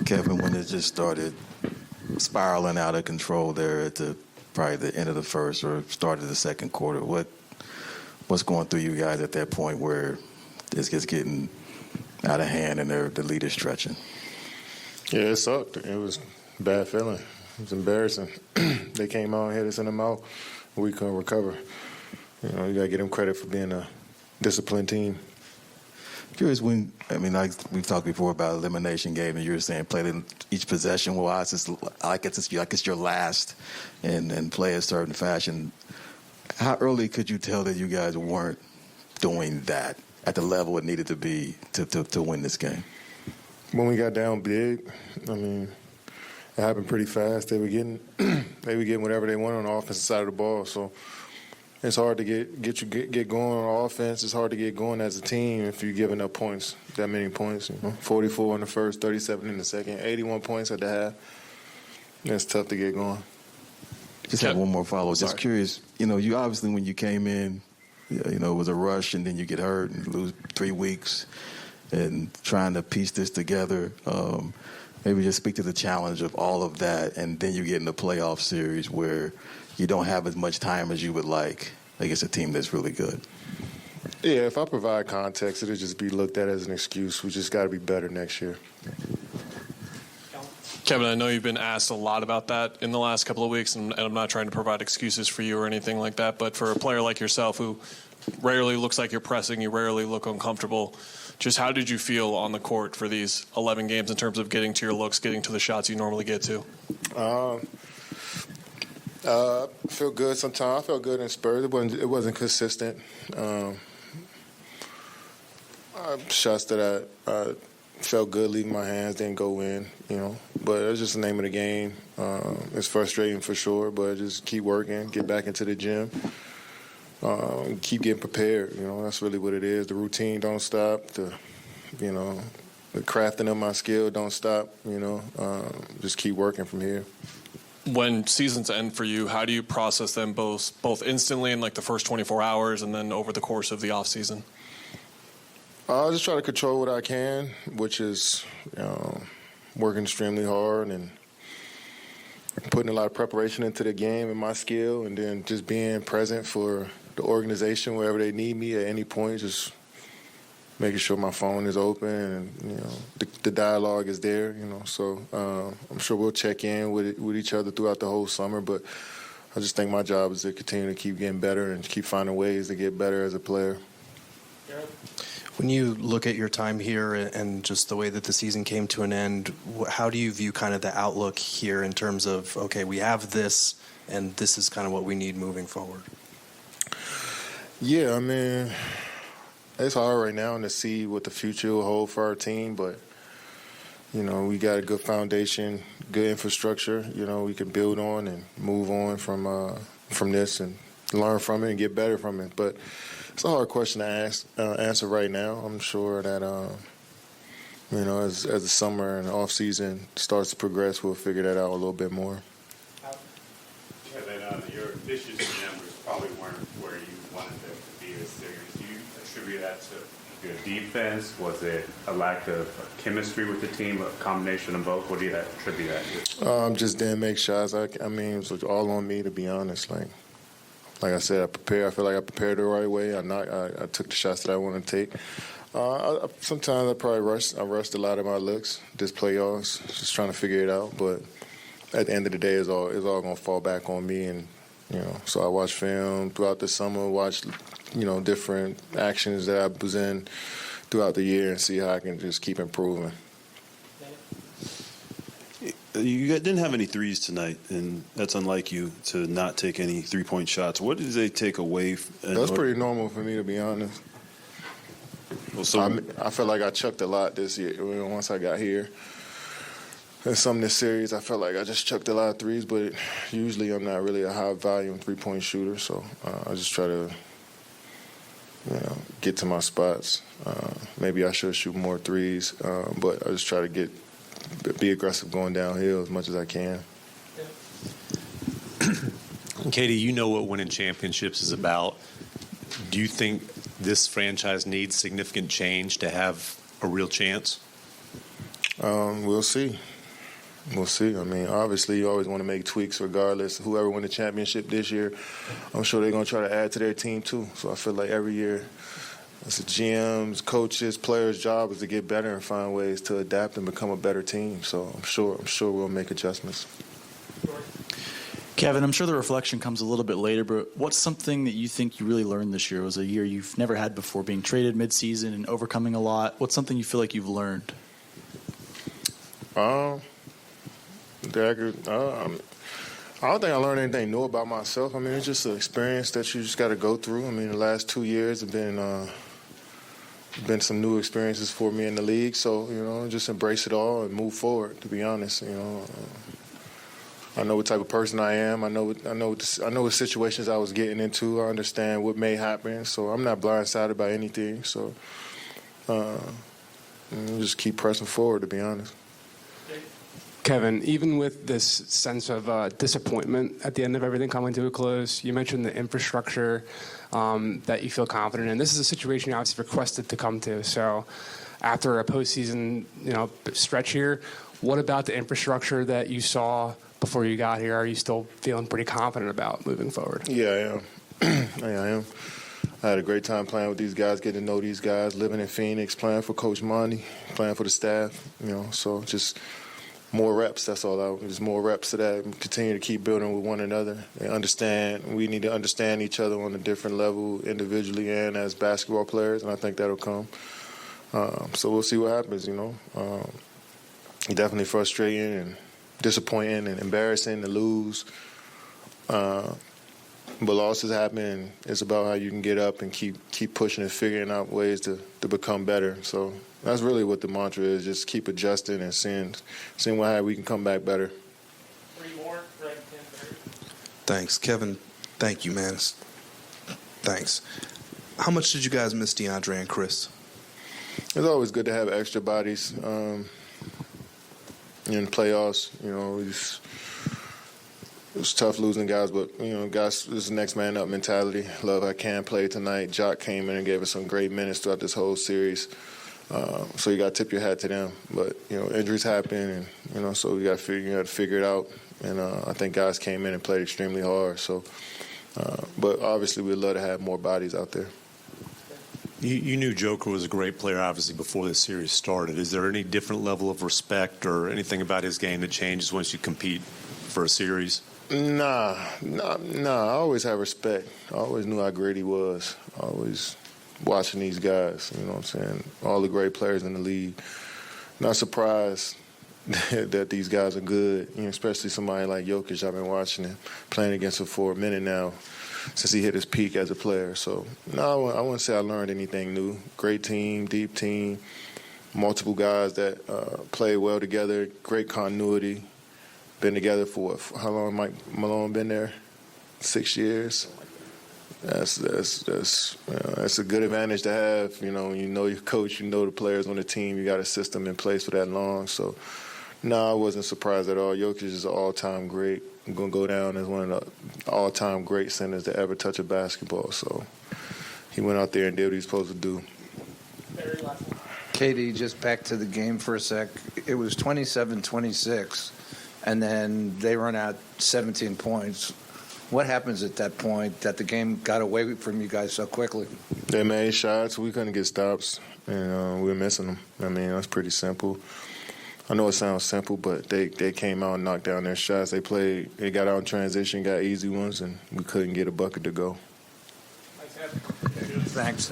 Kevin, when it just started spiraling out of control there at probably the end of the first or start of the second quarter, what's going through you guys at that point where it's just getting out of hand and the lead is stretching? Yeah, it sucked. It was a bad feeling. It was embarrassing. They came out and hit us in the mouth. We couldn't recover. You got to give them credit for being a disciplined team. Curious like we've talked before about elimination game, and you were saying play in each possession. Well, it's your last, and play a certain fashion. How early could you tell that you guys weren't doing that at the level it needed to be to win this game? When we got down big, it happened pretty fast. They were getting whatever they wanted on the offensive side of the ball. So it's hard to get going on offense. It's hard to get going as a team if you're giving up points, that many points. 44 in the first, 37 in the second, 81 points at the half. It's tough to get going. Just have one more follow-up. Just curious, you obviously when you came in, it was a rush, and then you get hurt and lose 3 weeks, and trying to piece this together. Maybe just speak to the challenge of all of that, and then you get in the playoff series where you don't have as much time as you would like against a team that's really good. Yeah, if I provide context, it'll just be looked at as an excuse. We just got to be better next year. Kevin, I know you've been asked a lot about that in the last couple of weeks, and I'm not trying to provide excuses for you or anything like that, but for a player like yourself who rarely looks like you're pressing, you rarely look uncomfortable, just how did you feel on the court for these 11 games in terms of getting to your looks, getting to the shots you normally get to? Feel good sometimes. I felt good in Spurs. It wasn't consistent. Shots that I felt good leaving my hands didn't go in, But it was just the name of the game. It's frustrating for sure, but just keep working, get back into the gym, keep getting prepared. That's really what it is. The routine don't stop. The crafting of my skill don't stop. Just keep working from here. When seasons end for you, how do you process them both instantly in like the first 24 hours and then over the course of the off season? I just try to control what I can, which is working extremely hard and putting a lot of preparation into the game and my skill, and then just being present for the organization wherever they need me at any point, just making sure my phone is open and, the dialogue is there, So I'm sure we'll check in with each other throughout the whole summer, but I just think my job is to continue to keep getting better and keep finding ways to get better as a player. When you look at your time here and just the way that the season came to an end, how do you view kind of the outlook here in terms of, okay, we have this, and this is kind of what we need moving forward? Yeah, it's hard right now to see what the future will hold for our team, but, we got a good foundation, good infrastructure, we can build on and move on from this and learn from it and get better from it. But it's a hard question to answer right now. I'm sure that, as the summer and off season starts to progress, we'll figure that out a little bit more. Kevin, your efficiency numbers probably weren't where you wanted them to be this series. Do you attribute that to your defense? Was it a lack of chemistry with the team, a combination of both? What do you attribute that to? Just didn't make shots. It was all on me, to be honest. Like I said, I feel like I prepared the right way. I took the shots that I want to take. Sometimes I probably rushed a lot of my looks this playoffs, just trying to figure it out. But at the end of the day, it's all going to fall back on me. And so I watched film throughout the summer, watched different actions that I was in throughout the year, and see how I can just keep improving. You didn't have any threes tonight, and that's unlike you to not take any three-point shots. What did they take away? That's pretty normal for me, to be honest. Well, I felt like I chucked a lot this year. Once I got here, and some of this series, I felt like I just chucked a lot of threes, but usually I'm not really a high-volume three-point shooter, so I just try to get to my spots. Maybe I should shoot more threes, but I just try to be aggressive going downhill as much as I can. Katie, you know what winning championships is about. Do you think this franchise needs significant change to have a real chance? We'll see. We'll see. I mean, obviously, you always want to make tweaks regardless. Whoever win the championship this year, I'm sure they're going to try to add to their team too. So I feel like every year, it's the GMs, coaches, players' job is to get better and find ways to adapt and become a better team. So I'm sure we'll make adjustments. Kevin, I'm sure the reflection comes a little bit later, but what's something that you think you really learned this year? It was a year you've never had before, being traded midseason and overcoming a lot. What's something you feel like you've learned? I don't think I learned anything new about myself. I mean, it's just an experience that you just got to go through. I mean, the last 2 years have been some new experiences for me in the league. So, just embrace it all and move forward, to be honest. I know what type of person I am. I know what situations I was getting into. I understand what may happen. So I'm not blindsided by anything. So just keep pressing forward, to be honest. Kevin, even with this sense of disappointment at the end of everything coming to a close, you mentioned the infrastructure that you feel confident in. This is a situation you obviously requested to come to. So after a postseason stretch here, what about the infrastructure that you saw before you got here are you still feeling pretty confident about moving forward? Yeah, I am. I am. I had a great time playing with these guys, getting to know these guys, living in Phoenix, playing for Coach Monty, playing for the staff, so just more reps, that's all. Just more reps to that, and continue to keep building with one another. And we need to understand each other on a different level individually and as basketball players, and I think that'll come. So we'll see what happens, Definitely frustrating and disappointing and embarrassing to lose. But losses happen, and it's about how you can get up and keep pushing and figuring out ways to become better. So that's really what the mantra is, just keep adjusting and seeing how we can come back better. Thanks. Kevin, thank you, man. Thanks. How much did you guys miss DeAndre and Chris? It's always good to have extra bodies in playoffs. It was tough losing guys, but, guys, this is next man up mentality. Love I can play tonight. Jock came in and gave us some great minutes throughout this whole series. So you got to tip your hat to them. But, injuries happen, and, so you got to figure it out. And I think guys came in and played extremely hard. So, but obviously we'd love to have more bodies out there. You knew Joker was a great player, obviously, before this series started. Is there any different level of respect or anything about his game that changes once you compete for a series? Nah. I always have respect. I always knew how great he was. Always watching these guys, you know what I'm saying? All the great players in the league. Not surprised that these guys are good, especially somebody like Jokic. I've been watching him, playing against him for a minute now since he hit his peak as a player. So, no, I wouldn't say I learned anything new. Great team, deep team, multiple guys that play well together, great continuity. Been together for how long Mike Malone been there? 6 years. That's a good advantage to have. When you know your coach, you know the players on the team. You got a system in place for that long. So, no, I wasn't surprised at all. Jokic is an all-time great. I'm gonna go down as one of the all-time great centers to ever touch a basketball. So, he went out there and did what he was supposed to do. Katie, just back to the game for a sec. It was 27-26. And then they run out 17 points. What happens at that point that the game got away from you guys so quickly? They made shots. We couldn't get stops, and we were missing them. I mean, that's pretty simple. I know it sounds simple, but they came out and knocked down their shots. They got out in transition, got easy ones, and we couldn't get a bucket to go. Thanks.